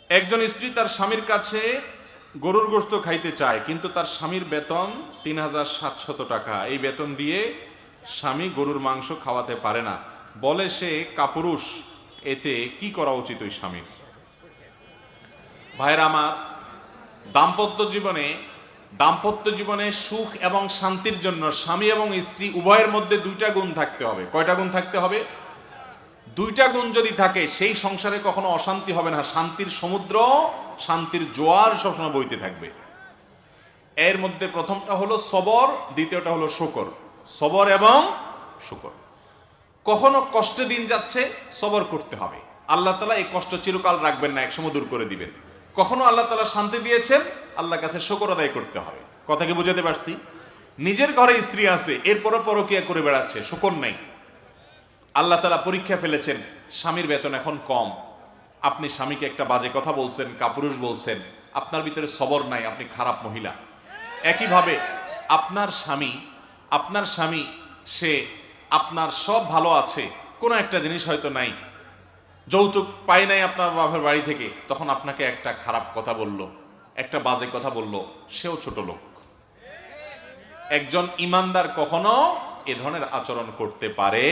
একজন স্ত্রী তার স্বামীর কাছে গরুর গোশত খাইতে চায়, কিন্তু তার স্বামীর বেতন ৩,৭০০ টাকা। এই বেতন দিয়ে স্বামী গরুর মাংস খাওয়াতে পারে না, বলে সে কাপুরুষ। এতে কি করা উচিত ওই স্বামীর? ভাইয়েরা আমার, দাম্পত্য জীবনে সুখ এবং শান্তির জন্য স্বামী এবং স্ত্রী উভয়ের মধ্যে দুইটা গুণ থাকতে হবে। কয়টা গুণ থাকতে হবে? দুইটা গুণ যদি থাকে, সেই সংসারে কখনো অশান্তি হবে না। শান্তির সমুদ্র, শান্তির জোয়ার সবসময় বইতে থাকবে। এর মধ্যে প্রথমটা হলো সবর, দ্বিতীয়টা হলো শুকর। সবর এবং শুকর। কখনো কষ্টে দিন যাচ্ছে, সবর করতে হবে। আল্লাহ তাআলা এই কষ্ট চিরকাল রাখবেন না, একসময় দূর করে দিবেন। কখনো আল্লাহ তাআলা শান্তি দিয়েছেন, আল্লাহর কাছে শুকর আদায় করতে হবে। কথা কি বুঝাতে পারছি? নিজের ঘরে স্ত্রী আছে, এরপরও পরকীয়া করে বেড়াচ্ছে, শুকর নেই। আল্লাহ তাআলা পরীক্ষা ফেলেছেন, স্বামীর বেতন এখন কম, আপনি স্বামীকে একটা বাজে কথা বলছেন, কাপুরুষ বলছেন, আপনার ভিতরে সবর নাই, আপনি খারাপ মহিলা। একইভাবে আপনার স্বামী সে আপনার সব ভালো আছে, কোনো একটা জিনিস হয়তো নাই, যৌতুক পাই নাই আপনার বাবার বাড়ি থেকে, তখন আপনাকে একটা খারাপ কথা বলল, একটা বাজে কথা বলল, সেও ছোট লোক। একজন ইমানদার কখনো এ ধরনের আচরণ করতে পারে।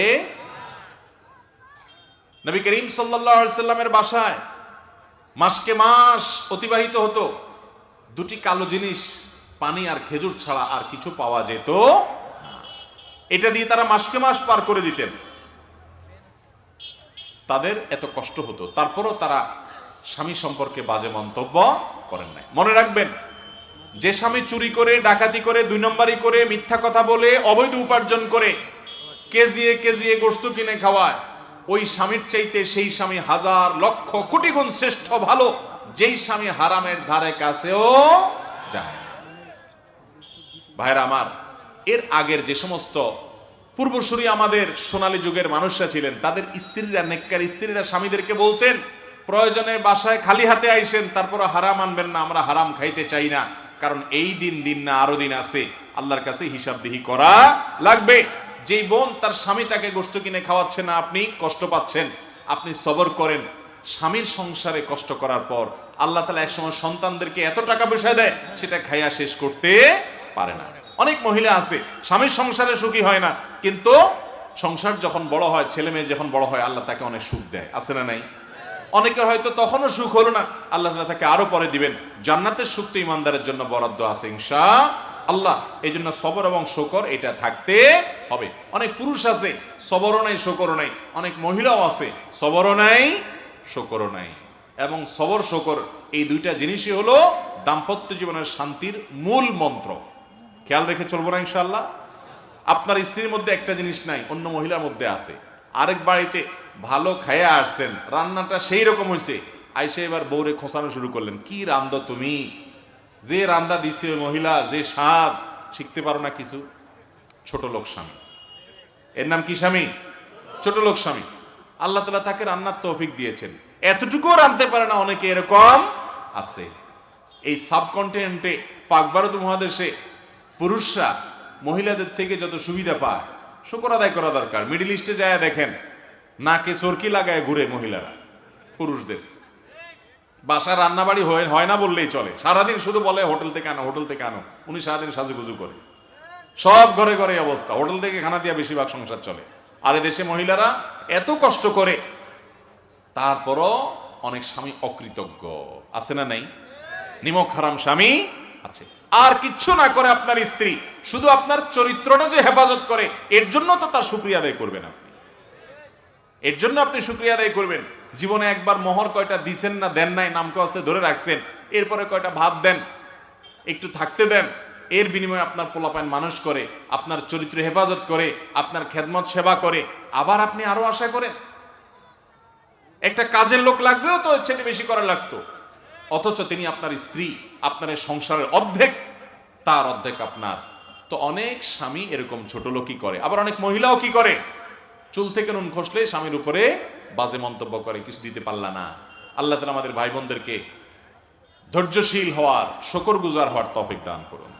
নবী করিম সাল্লাল্লাহু আলাইহি সাল্লামের বাসায় মাসকে মাস অতিবাহিত হতো, দুটি কালো জিনিস, পানি আর খেজুর ছাড়া আর কিছু পাওয়া যেত না। এটা দিয়ে তারা মাসকে মাস পার করে দিতেন। তাদের এত কষ্ট হতো, তারপরও তারা স্বামী সম্পর্কে বাজে মন্তব্য করেন নাই। মনে রাখবেন, যে স্বামী চুরি করে, ডাকাতি করে, দুই নম্বরি করে, মিথ্যা কথা বলে, অবৈধ উপার্জন করে কেজিয়ে কেজিয়ে গোশত কিনে খাওয়ায়, ওই স্বামীর চাইতে সেই স্বামী হাজার লক্ষ কোটি গুণ শ্রেষ্ঠ, ভালো, যেই স্বামী হারামের ধারে কাছেও যায় না। ভাইরা আমার, এর আগের যে সমস্ত পূর্বসূরি আমাদের সোনালী যুগের মানুষরা ছিলেন, তাদের স্ত্রীরা, নেককার স্ত্রীরা স্বামীদেরকে বলতেন, প্রয়োজনে বাসায় খালি হাতে আইসেন, তারপর হারাম আনবেন না, আমরা হারাম খাইতে চাই না, কারণ এই দিন না আরো দিন আছে, আল্লাহর কাছে হিসাবদিহি করা লাগবে। যেই বোন তার স্বামী তাকে গোশত কিনে খাওয়াচ্ছে না, আপনি কষ্ট পাচ্ছেন, আপনি সবর করেন। স্বামীর সংসারে কষ্ট করার পর আল্লাহ তাআলা একসময় সন্তানদেরকে এত টাকা পয়সা দেয়, সেটা খাইয়া শেষ করতে পারে না। অনেক মহিলা আছে স্বামীর সংসারে সুখী হয় না, কিন্তু সংসার যখন বড় হয়, ছেলে মেয়ে যখন বড় হয়, আল্লাহ তাকে অনেক সুখ দেয়। আছে না নাই? অনেকের হয়তো তখনও সুখ হলো না, আল্লাহ তাআলা তাকে আরো পরে দিবেন। জান্নাতের সুখ তো ইমানদারের জন্য বরাদ্দ আছে ইনশাআল্লাহ। এই জন্য সবর এবং শুকর এটা থাকতে হবে। অনেক পুরুষ আছে সবরও নাই, শুকরও নাই। অনেক মহিলাও আছে সবরও নাই, শুকরও নাই। এবং সবর শুকর এই দুইটা জিনিসই হলো দাম্পত্য জীবনের শান্তির মূল মন্ত্র। খেয়াল রেখে চলবো না ইনশাআল্লাহ। আপনার স্ত্রীর মধ্যে একটা জিনিস নাই, অন্য মহিলার মধ্যে আছে। আরেক বাড়িতে ভালো খাইয়া আসছেন, রান্নাটা সেই রকম হয়েছে, আইসে এবার বউরে খোঁচানো শুরু করলেন, কি রান্ধো তুমি, যে রান্দা দিছে ওই মহিলা, যে স্বাদ, শিখতে পারো না কিছু। ছোট লোক স্বামী। এর নাম কি স্বামী? ছোট লোক স্বামী। আল্লাহ তাআলা তাকে রান্নার তৌফিক দিয়েছেন, এতটুকুও রাঁধতে পারে না, অনেকে এরকম আছে। এই সাবকন্টিনেন্টে, পাক ভারত মহাদেশে পুরুষরা মহিলাদের থেকে যত সুবিধা পায়, শুকর আদায় করা দরকার। মিডল ইস্টে যায় দেখেন, নাকে চরকি লাগায় ঘুরে মহিলারা পুরুষদের। বাসা রান্নাবাড়ি হয় না বললেই চলে, সারাদিন শুধু বলে হোটেল থেকে আনো, হোটেল থেকে আনো। উনি সারাদিন সাজুগুজু করে, সব ঘরে ঘরে অবস্থা, হোটেল থেকে খানা দিয়া বেশিরভাগ সংসার চলে। আর এদেশে মহিলারা এত কষ্ট করে, তারপরও অনেক স্বামী অকৃতজ্ঞ। আছে না নাই? নিমক হারাম স্বামী আছে। আর কিচ্ছু না করে আপনার স্ত্রী, শুধু আপনার চরিত্রটা যে হেফাজত করে, এর জন্য তো তার শুকরিয়া আদায় করবেন আপনি। এর জন্য আপনি শুকরিয়া আদায় করবেন। জীবনে একবার মোহর কয়টা দিছেন না, দেন নাই, নামকে হস্তে ধরে রাখছেন, এরপরে কয়টা ভাত দেন, একটু থাকতে দেন, এর বিনিময়ে আপনার পোলাপান মানুষ করে, আপনার চরিত্র হেফাজত করে, আপনার খেদমত সেবা করে, আবার আপনি আরো আশা করেন। একটা কাজের লোক লাগলেও তো ইচ্ছেতে বেশি করা লাগতো, অথচ তিনি আপনার স্ত্রী, আপনার সংসারের অর্ধেক, তার অর্ধেক আপনার। তো অনেক স্বামী এরকম ছোট লোকই করে। আবার অনেক মহিলাও কি করে, চুল থেকে নুন খসলে স্বামীর উপরে বাজে মন্তব্য করে, কিছু দিতে পারলা না। আল্লাহ তাআলা আমাদের ভাই বোনদেরকে ধৈর্যশীল হওয়ার, শুকরগুজার হওয়ার তৌফিক দান করুন।